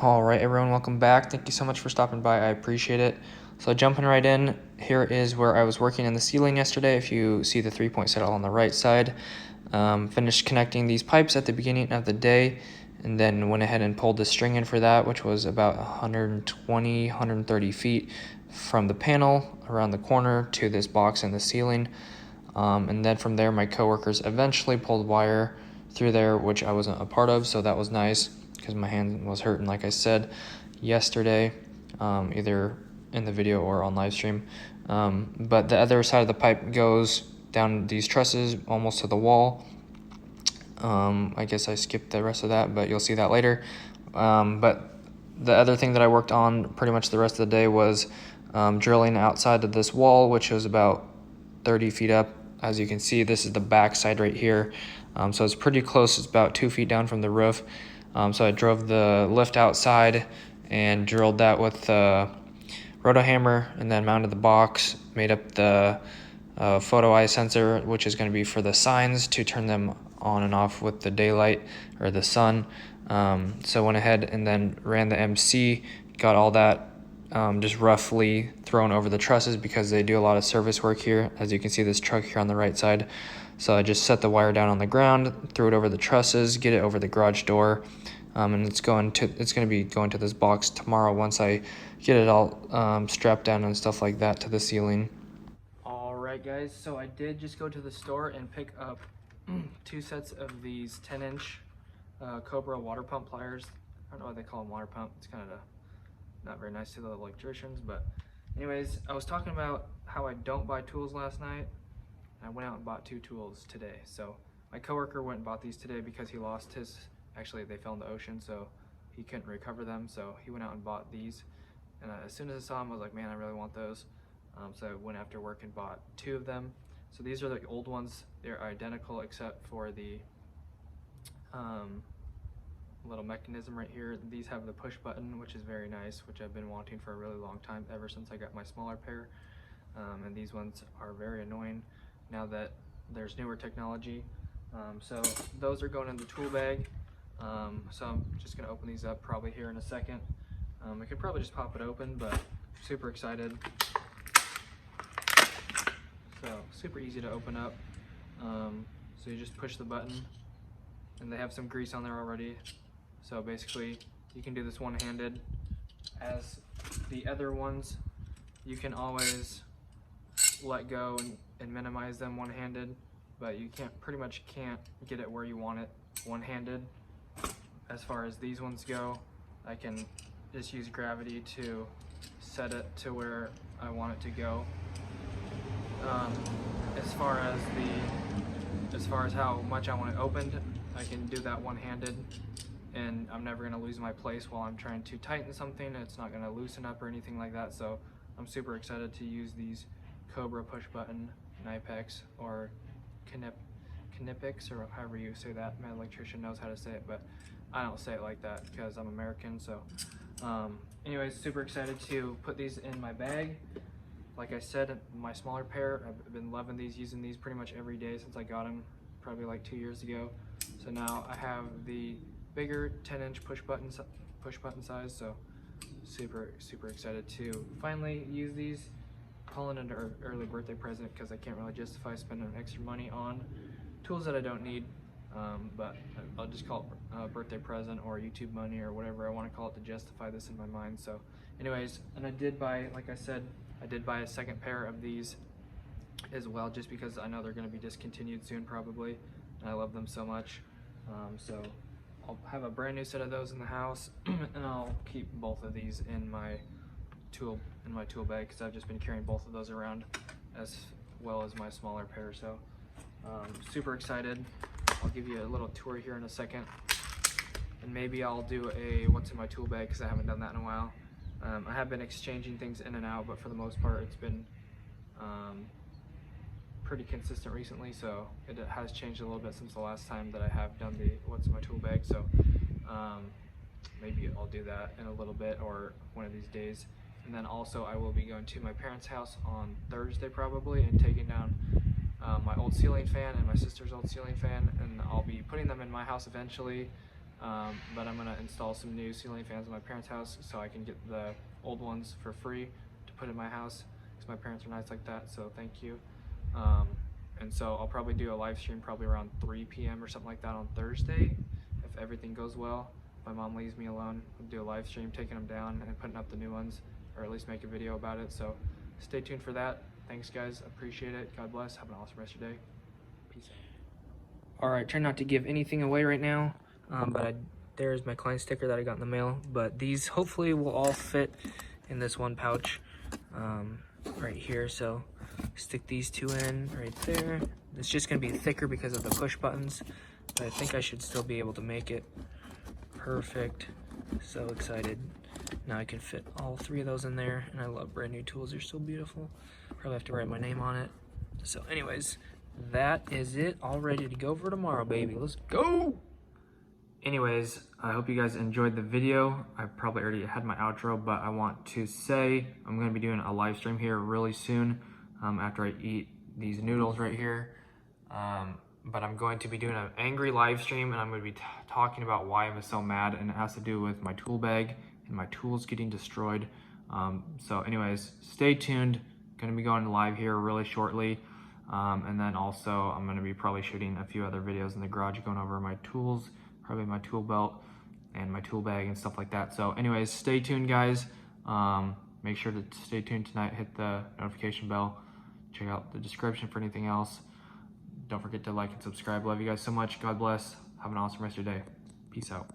All right, everyone, welcome back. Thank you so much for stopping by. I appreciate it. So jumping right in, here is where I was working in the ceiling yesterday. If you see the 3-point settle on the right side, finished connecting these pipes at the beginning of the day, and then went ahead and pulled the string in for that, which was about 120, 130 feet from the panel around the corner to this box in the ceiling. And then from there, my coworkers eventually pulled wire through there, which I wasn't a part of, so that was nice because my hand was hurting, like I said yesterday, either in the video or on live stream. But the other side of the pipe goes down these trusses almost to the wall. I guess I skipped the rest of that, but you'll see that later. But the other thing that I worked on pretty much the rest of the day was drilling outside of this wall, which was about 30 feet up. As you can see, this is the back side right here. So it's pretty close. It's about 2 feet down from the roof. So I drove the lift outside and drilled that with the roto hammer, and then mounted the box, made up the photo eye sensor, which is going to be for the signs to turn them on and off with the daylight or the sun. So went ahead and then ran the MC, got all that just roughly thrown over the trusses because they do a lot of service work here. As you can see, this truck here on the right side. So I just set the wire down on the ground, threw it over the trusses, get it over the garage door, and it's going to be going to this box tomorrow once I get it all strapped down and stuff like that to the ceiling. All right, guys. So I did just go to the store and pick up 2 sets of these 10-inch Cobra water pump pliers. I don't know why they call them water pump. It's kind of not very nice to the electricians, but anyways, I was talking about how I don't buy tools last night. I went out and bought 2 tools today. So my coworker went and bought these today because he lost his, actually they fell in the ocean, so he couldn't recover them. So he went out and bought these. And as soon as I saw them, I was like, man, I really want those. So I went after work and bought 2 of them. So these are the old ones. They're identical except for the little mechanism right here. These have the push button, which is very nice, which I've been wanting for a really long time, ever since I got my smaller pair. And these ones are very annoying now that there's newer technology. So those are going in the tool bag. So I'm just gonna open these up probably here in a second. I could probably just pop it open, but I'm super excited. So super easy to open up. So you just push the button, and they have some grease on there already. So basically, you can do this one-handed. As the other ones, you can always let go and minimize them one-handed, but you pretty much can't get it where you want it one-handed. As far as these ones go, I can just use gravity to set it to where I want it to go. As far as how much I want it opened, I can do that one-handed, and I'm never gonna lose my place while I'm trying to tighten something. It's not gonna loosen up or anything like that. So I'm super excited to use these Cobra push button Knipex or Knipix, or however you say that. My electrician knows how to say it, but I don't say it like that because I'm American. So anyways, super excited to put these in my bag. Like I said, my smaller pair, I've been loving these, using these pretty much every day since I got them, probably like 2 years ago. So now I have the bigger 10-inch push button size. So super excited to finally use these. Calling it an early birthday present because I can't really justify spending extra money on tools that I don't need. But I'll just call it a birthday present or YouTube money or whatever I want to call it to justify this in my mind. So anyways, and I did buy, like I said, I did buy a second pair of these as well, just because I know they're going to be discontinued soon probably, and I love them so much. So I'll have a brand new set of those in the house, and I'll keep both of these in my tool bag because I've just been carrying both of those around as well as my smaller pair. So super excited. I'll give you a little tour here in a second, and maybe I'll do a what's in my tool bag because I haven't done that in a while. I have been exchanging things in and out, but for the most part it's been pretty consistent recently, so it has changed a little bit since the last time that I have done the what's in my tool bag. So maybe I'll do that in a little bit or one of these days. And then also I will be going to my parents' house on Thursday probably and taking down my old ceiling fan and my sister's old ceiling fan, and I'll be putting them in my house eventually. but I'm gonna install some new ceiling fans in my parents' house so I can get the old ones for free to put in my house, because my parents are nice like that, so thank you. And so I'll probably do a live stream probably around 3 p.m. or something like that on Thursday, if everything goes well. My mom leaves me alone, I'll do a live stream taking them down and putting up the new ones, or at least make a video about it. So stay tuned for that. Thanks guys, appreciate it. God bless, have an awesome rest of your day. Peace out. All right, try not to give anything away right now, but there's my client sticker that I got in the mail, but these hopefully will all fit in this one pouch right here. So stick these two in right there. It's just gonna be thicker because of the push buttons, but I think I should still be able to make it perfect. So excited. Now I can fit all three of those in there, and I love brand new tools. They're so beautiful. Probably have to write my name on it. So anyways, that is it, all ready to go for tomorrow, baby. Let's go. Anyways, I hope you guys enjoyed the video. I probably already had my outro, but I want to say I'm going to be doing a live stream here really soon after I eat these noodles right here. But I'm going to be doing an angry live stream, and I'm going to be talking about why I'm so mad, and it has to do with my tool bag and my tools getting destroyed. So anyways, stay tuned. Going to be going live here really shortly. And then also I'm going to be probably shooting a few other videos in the garage going over my tools, probably my tool belt and my tool bag and stuff like that. So anyways, stay tuned guys. Make sure to stay tuned tonight, hit the notification bell, check out the description for anything else. Don't forget to like and subscribe. Love you guys so much. God bless. Have an awesome rest of your day. Peace out.